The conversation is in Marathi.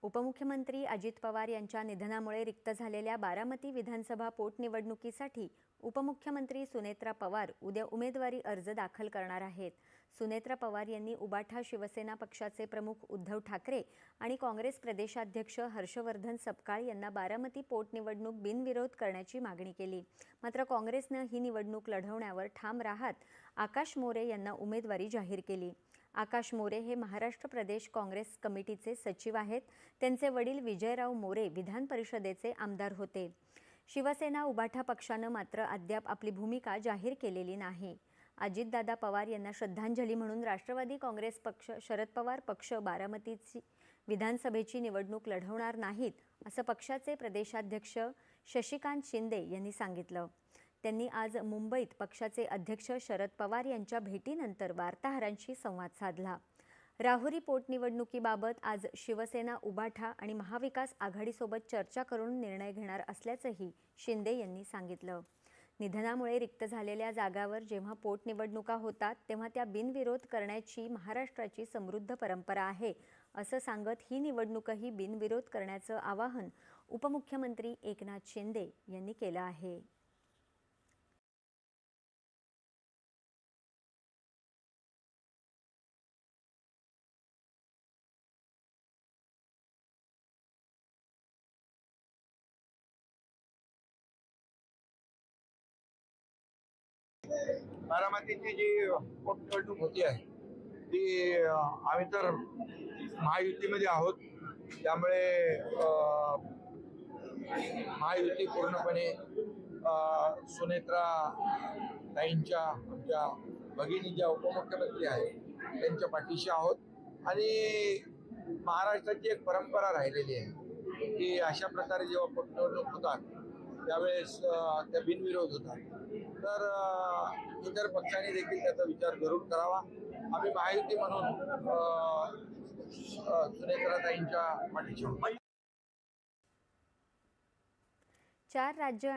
उपमुख्यमंत्री अजित पवार यांच्या निधनामुळे रिक्त झालेल्या बारामती विधानसभा पोटनिवडणुकीसाठी उपमुख्यमंत्री सुनेत्रा पवार उद्या उमेदवारी अर्ज दाखल करणार आहेत। सुनेत्रा पवार यांनी उबाठा शिवसेना पक्षाचे प्रमुख उद्धव ठाकरे आणि काँग्रेस प्रदेशाध्यक्ष हर्षवर्धन सपकाळ यांना बारामती पोटनिवडणूक बिनविरोध करण्याची मागणी केली। मात्र काँग्रेसने ही निवडणूक लढवण्यावर ठाम राहत आकाश मोरे यांना उमेदवारी जाहीर केली। आकाश मोरे हे महाराष्ट्र प्रदेश काँग्रेस कमिटीचे सचिव आहेत। त्यांचे वडील विजयराव मोरे विधान परिषदेचे आमदार होते। शिवसेना उबाठा पक्षाने मात्र अद्याप आपली भूमिका जाहीर केलेली नाही। अजितदादा पवार यांना श्रद्धांजली म्हणून राष्ट्रवादी काँग्रेस पक्ष शरद पवार पक्ष बारामतीची विधानसभेची निवडणूक लढवणार नाहीत असं पक्षाचे प्रदेशाध्यक्ष शशिकांत शिंदे यांनी सांगितलं। त्यांनी आज मुंबईत पक्षाचे अध्यक्ष शरद पवार यांच्या भेटीनंतर वार्ताहरांशी संवाद साधला। राहुरी पोटनिवडणुकीबाबत आज शिवसेना उबाठा आणि महाविकास आघाडीसोबत चर्चा करून निर्णय घेणार असल्याचंही शिंदे यांनी सांगितलं। निधनामुळे रिक्त झालेल्या जागावर जेव्हा पोटनिवडणुका होतात तेव्हा त्या बिनविरोध करण्याची महाराष्ट्राची समृद्ध परंपरा आहे असं सांगत ही निवडणूकही बिनविरोध करण्याचं आवाहन उपमुख्यमंत्री एकनाथ शिंदे यांनी केलं आहे। बारामतीची जी पोटनिवडणूक होती आहे ती आम्ही तर महायुतीमध्ये आहोत, त्यामुळे महायुती पूर्णपणे सुनेत्रा ताईंच्या आमच्या भगिनी ज्या उपमुख्यमंत्री आहेत त्यांच्या पाठीशी आहोत आणि महाराष्ट्राची एक परंपरा राहिलेली आहे की अशा प्रकारे जेव्हा पोटनिवडणूक होतात त्यावेळेस त्या बिनविरोध होतात। तर इतर पक्षांनी देखील त्याचा विचार जरूर करावा। आम्ही महायुती म्हणून सुनेत्राताईंच्या पाठीशी आहोत। 4 राज्य